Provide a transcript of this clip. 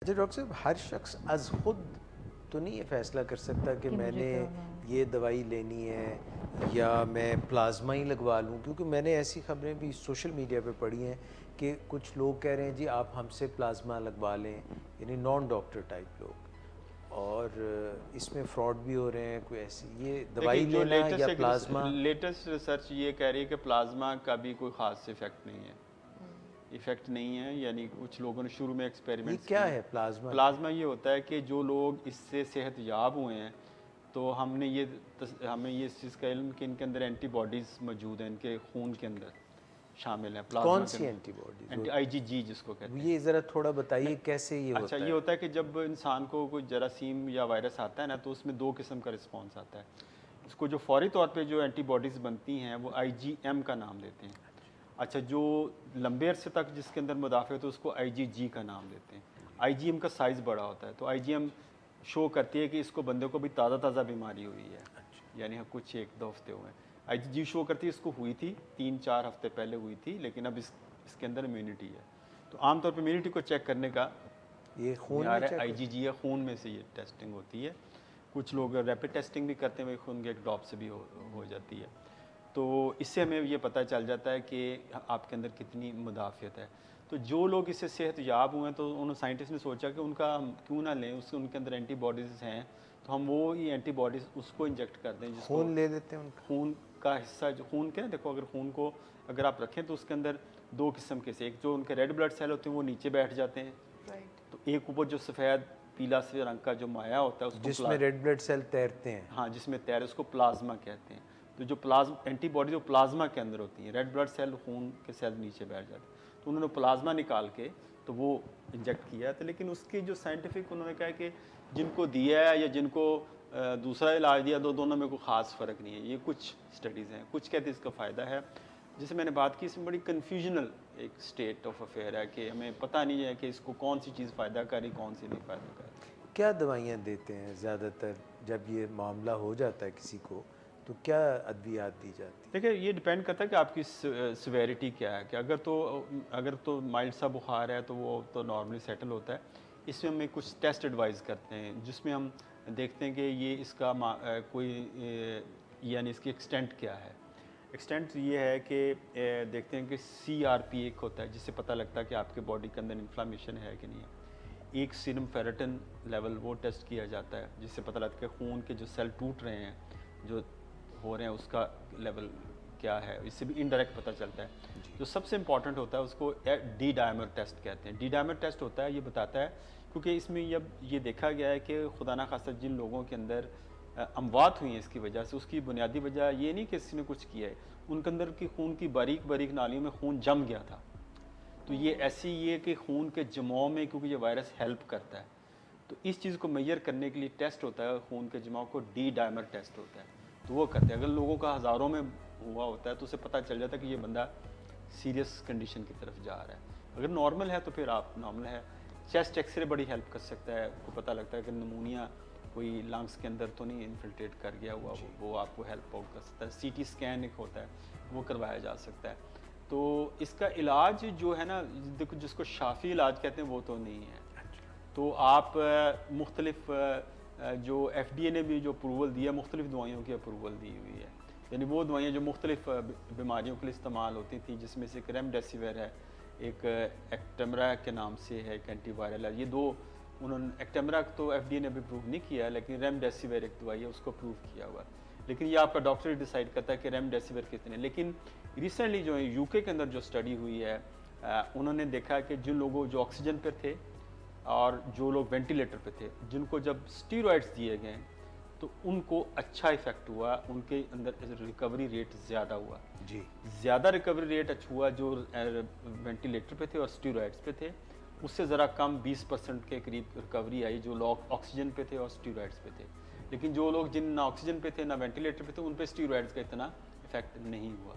अच्छा डॉक्टर साहब, हर शख्स अज़ खुद तो नहीं ये फ़ैसला कर सकता कि मैंने ये दवाई लेनी है या मैं प्लाज्मा ही लगवा लूँ, क्योंकि मैंने ऐसी ख़बरें भी सोशल मीडिया पे पढ़ी हैं कि कुछ लोग कह रहे हैं जी आप हमसे प्लाज्मा लगवा लें, यानी नॉन डॉक्टर टाइप लोग, और इसमें फ्रॉड भी हो रहे हैं। कोई ऐसी ये दवाई जो लेना या प्लाज्मा? लेटेस्ट रिसर्च ये कह रही है कि प्लाज्मा का भी कोई ख़ास इफेक्ट नहीं है, इफेक्ट नहीं है। यानी कुछ लोगों ने शुरू में ये एक्सपेरिमेंट्स क्या किए। है प्लाज्मा? प्लाज्मा ये होता है कि जो लोग इससे सेहत याब हुए हैं, तो हमें ये इस चीज़ का इल्म कि इनके अंदर एंटीबॉडीज़ मौजूद हैं, इनके खून के अंदर शामिल है प्लाज्मा कौन के सी अंदर। एंटीबॉडीज? IgG जिसको कहते हैं। ये ज़रा थोड़ा बताइए कैसे ये अच्छा, होता ये है? होता है कि जब इंसान को कोई जरासीम या वायरस आता है ना, तो उसमें दो किस्म का रिस्पॉन्स आता है। उसको जो फौरी तौर पे जो एंटीबॉडीज़ बनती हैं वो IgM का नाम देते हैं। अच्छा, जो लंबे अरसे तक जिसके अंदर मुदाफ़अत है उसको IgG का नाम देते हैं। IgM का साइज़ बड़ा होता है, तो IgM शो करती है कि इसको बंदे को भी ताज़ा बीमारी हुई है, यानी कुछ 1-2 हफ्ते हुए हैं। IgG शो करती है इसको हुई थी 3-4 हफ्ते पहले हुई थी, लेकिन अब इसके अंदर इम्यूनिटी है। तो आमतौर पर इम्यूनिटी को चेक करने का ये खून में यार चेक? IgG या खून में से ये टेस्टिंग होती है। कुछ लोग रैपिड टेस्टिंग भी करते हैं, खून के एक ड्रॉप से भी हो जाती है। तो इससे हमें ये पता चल जाता है कि आपके अंदर कितनी मुदाफ़ियत है। तो जो लोग इससे सेहत याब हुए हैं, तो उन साइंटिस्ट ने सोचा कि उनका हम क्यों ना लें, उससे उनके अंदर एंटीबॉडीज़ हैं, तो हम वो ही एंटीबॉडीज़ उसको इंजेक्ट कर दें, जिसको खून ले लेते हैं उनका? खून का हिस्सा जो खून के ना, देखो अगर खून को अगर आप रखें तो उसके अंदर दो किस्म के से, एक जो उनके रेड ब्लड सेल होते हैं वो नीचे बैठ जाते हैं, तो एक ऊपर जो सफ़ेद पीला से रंग का जो माया होता है उसको जिसमें रेड ब्लड सेल तैरते हैं। हाँ, जिसमें तैर, उसको प्लाज्मा कहते हैं। तो जो प्लाज्मा एंटीबॉडी जो प्लाज्मा के अंदर होती हैं, रेड ब्लड सेल खून के सेल नीचे बैठ जाते हैं, तो उन्होंने प्लाज्मा निकाल के तो वो इंजेक्ट किया था। लेकिन उसकी जो साइंटिफिक उन्होंने कहा कि जिनको दिया है या जिनको दूसरा इलाज दिया, दोनों में कोई ख़ास फ़र्क नहीं है। ये कुछ स्टडीज़ हैं, कुछ कहते हैं इसका फ़ायदा है। जैसे मैंने बात की, इसमें बड़ी कन्फ्यूजनल एक स्टेट ऑफ अफेयर है कि हमें पता नहीं है कि इसको कौन सी चीज़ फ़ायदा करी, कौन सी नहीं फ़ायदा करी। क्या दवाइयाँ देते हैं ज़्यादातर जब ये मामला हो जाता है किसी को, तो क्या अद्वियात दी जाती है? देखिए, ये डिपेंड करता है कि आपकी सिवेरिटी क्या है। कि अगर तो माइल्ड सा बुखार है तो वो तो नॉर्मली सेटल होता है। इसमें हम कुछ टेस्ट एडवाइस करते हैं, जिसमें हम देखते हैं कि ये इसका यानी इसकी एक्सटेंट क्या है। एक्सटेंट ये है कि देखते हैं कि CRP एक होता है, जिससे पता लगता है कि आपके बॉडी के अंदर इन्फ्लामेशन है कि नहीं है। एक सीरम फेरेटिन लेवल वो टेस्ट किया जाता है, जिससे पता लगता है कि खून के जो सेल टूट रहे हैं, जो हो रहे हैं, उसका लेवल क्या है। इससे भी इनडायरेक्ट पता चलता है। जो सबसे इंपॉर्टेंट होता है उसको डी डायमर टेस्ट कहते हैं। डी डायमर टेस्ट होता है, ये बताता है, क्योंकि इसमें ये देखा गया है कि खुदा ना खास्ता जिन लोगों के अंदर अमवात हुई हैं इसकी वजह से, उसकी बुनियादी वजह ये नहीं कि किसी ने कुछ किया है, उनके अंदर की खून की बारीक बारीक नालियों में खून जम गया था। तो ये कि खून के जमाव में, क्योंकि ये वायरस हेल्प करता है, तो इस चीज़ को मेजर करने के लिए टेस्ट होता है, खून के जमाव को डी डायमर टेस्ट होता है, तो वो करते हैं। अगर लोगों का हज़ारों में हुआ होता है तो उसे पता चल जाता है कि ये बंदा सीरियस कंडीशन की तरफ जा रहा है। अगर नॉर्मल है तो फिर आप नॉर्मल है। चेस्ट एक्सरे बड़ी हेल्प कर सकता है, आपको पता लगता है कि नमूनिया कोई लंग्स के अंदर तो नहीं इन्फिल्ट्रेट कर गया हुआ, वो आपको हेल्प आउट कर सकता है। CT स्कैन एक होता है, वो करवाया जा सकता है। तो इसका इलाज जो है ना, देखो जिसको शाफी इलाज कहते हैं वो तो नहीं है। तो आप मुख्तलिफ जो FDA ने भी जो अप्रूवल दिया, मुख्तलिफ दवाइयों की अप्रूवल दी हुई है, यानी वो दवाइयाँ जो मुख्तलिफ बीमारियों के लिए इस्तेमाल होती थी, जिसमें से एक रेमडेसिविर है, एक एक्टेमरा के नाम से है, एक एंटीवायरल है। ये दो उन्होंने, एक्टेमरा तो FDA ने भी अप्रूव नहीं किया, लेकिन रेमडेसिविर एक दवाई है, उसको अप्रूव किया हुआ। लेकिन ये आपका डॉक्टर ही डिसाइड करता है कि रेमडेसिविर कितने। लेकिन रिसेंटली जो UK के अंदर जो स्टडी हुई है, उन्होंने देखा कि जिन लोगों जो ऑक्सीजन पर थे और जो लोग वेंटिलेटर पे थे, जिनको जब स्टीरॉयड्स दिए गए तो उनको अच्छा इफेक्ट हुआ, उनके अंदर रिकवरी रेट ज़्यादा हुआ। जी, ज़्यादा रिकवरी रेट अच्छा हुआ जो वेंटिलेटर पे थे और स्टीरॉयड्स पे थे, उससे ज़रा कम 20% के करीब रिकवरी आई जो लोग ऑक्सीजन पे थे और स्टीरॉयड्स पे थे। लेकिन जो लोग जिन ना ऑक्सीजन पे थे ना वेंटिलेटर पे थे, उन पे स्टीरॉयड्स का इतना इफेक्ट नहीं हुआ।